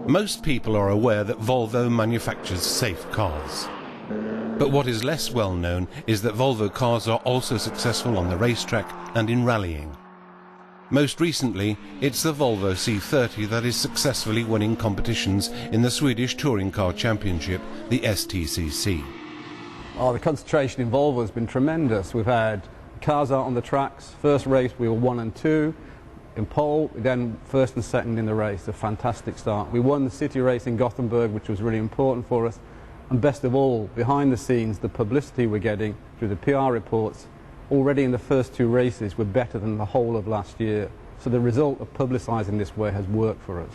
Most people are aware that Volvo manufactures safe cars. But what is less well known is that Volvo cars are also successful on the racetrack and in rallying. Most recently, it's the Volvo C30 that is successfully winning competitions in the Swedish Touring Car Championship, the STCC. Oh, the concentration in Volvo has been tremendous. We've had cars out on the tracks. First race we were 1 and 2 in pole, then 1st and 2nd in the race. A fantastic start. We won the city race in Gothenburg, which was really important for us. And best of all, behind the scenes, the publicity we're getting through the PR reports, already in the first 2 races, were better than the whole of last year. So the result of publicising this way has worked for us.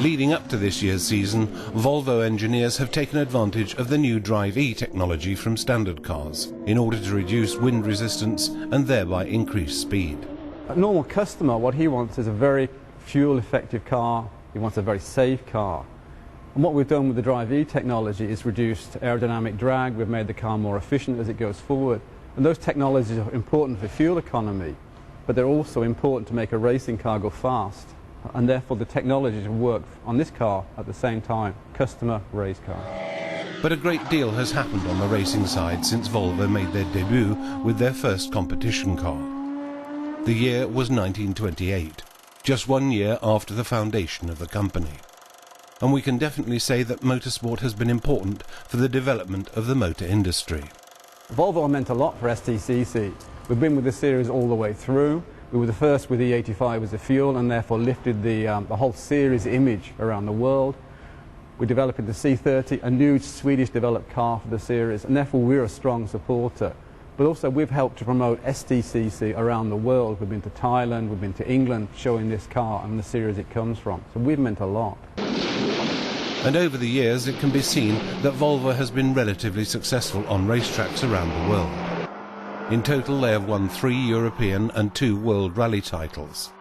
Leading up to this year's season, Volvo engineers have taken advantage of the new Drive-E technology from standard cars in order to reduce wind resistance and thereby increase speed. A normal customer, what he wants is a very fuel-effective car. He wants a very safe car. And what we've done with the Drive-E technology is reduced aerodynamic drag. We've made the car more efficient as it goes forward. And those technologies are important for fuel economy, but they're also important to make a racing car go fast. And therefore the technologies work on this car at the same time, customer, race car. But a great deal has happened on the racing side since Volvo made their debut with their first competition car. The year was 1928, just 1 year after the foundation of the company. And we can definitely say that motorsport has been important for the development of the motor industry. Volvo meant a lot for STCC. We've been with the series all the way through. We were the first with the E85 as a fuel and therefore lifted the whole series image around the world. We're developing the C30, a new Swedish developed car for the series, and therefore we're a strong supporter. But also we've helped to promote STCC around the world. We've been to Thailand, we've been to England showing this car and the series it comes from. So we've meant a lot. And over the years it can be seen that Volvo has been relatively successful on racetracks around the world. In total they have won 3 European and 2 World Rally titles.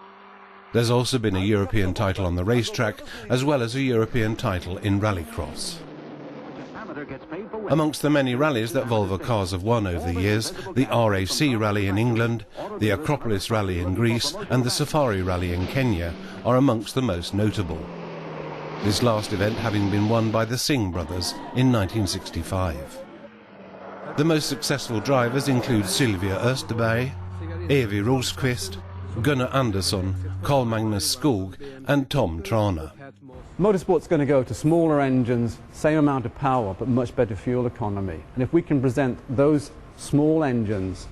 There's also been a European title on the racetrack as well as a European title in rallycross. Amongst the many rallies that Volvo cars have won over the years, the RAC Rally in England, the Acropolis Rally in Greece and the Safari Rally in Kenya are amongst the most notable. This last event having been won by the Singh brothers in 1965. The most successful drivers include Sylvia Österberg, Evi Rosqvist, Gunnar Andersson, Carl Magnus Skog and Tom Trana. Motorsport's going to go to smaller engines, same amount of power but much better fuel economy. And if we can present those small engines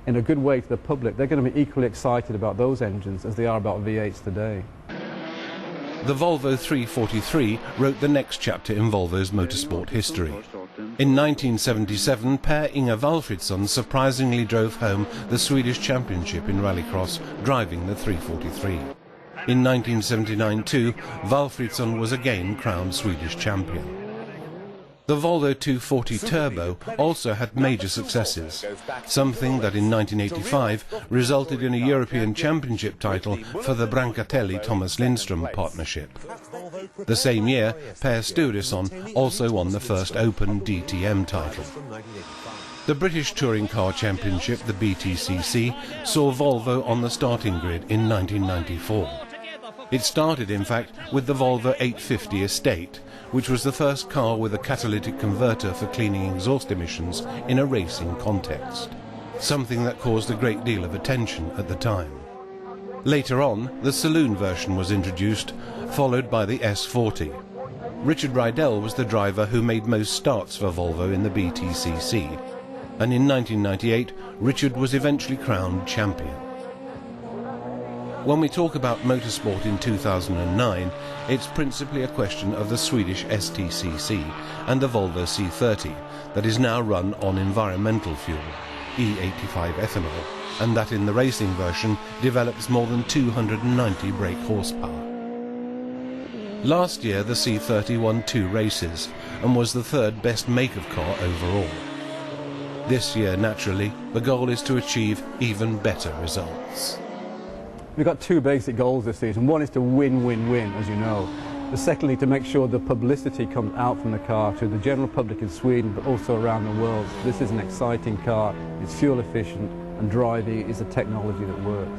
in a good way to the public, they're going to be equally excited about those engines as they are about V8s today. The Volvo 343 wrote the next chapter in Volvo's motorsport history. In 1977, Per Inge Valfridsson surprisingly drove home the Swedish Championship in rallycross, driving the 343. In 1979 too, Valfridsson was again crowned Swedish champion. The Volvo 240 Turbo also had major successes, something that in 1985 resulted in a European Championship title for the Brancatelli-Thomas Lindström partnership. The same year, Per Sturesson also won the first Open DTM title. The British Touring Car Championship, the BTCC, saw Volvo on the starting grid in 1994. It started, in fact, with the Volvo 850 Estate, which was the first car with a catalytic converter for cleaning exhaust emissions in a racing context, something that caused a great deal of attention at the time. Later on, the saloon version was introduced, followed by the S40. Richard Rydell was the driver who made most starts for Volvo in the BTCC, and in 1998, Richard was eventually crowned champion. When we talk about motorsport in 2009, it's principally a question of the Swedish STCC and the Volvo C30 that is now run on environmental fuel, E85 ethanol, and that in the racing version develops more than 290 brake horsepower. Last year the C30 won 2 races and was the 3rd best make of car overall. This year, naturally, the goal is to achieve even better results. We've got 2 basic goals this season. One is to win, as you know. The secondly, to make sure the publicity comes out from the car to the general public in Sweden, but also around the world. This is an exciting car, it's fuel efficient, and driving is a technology that works.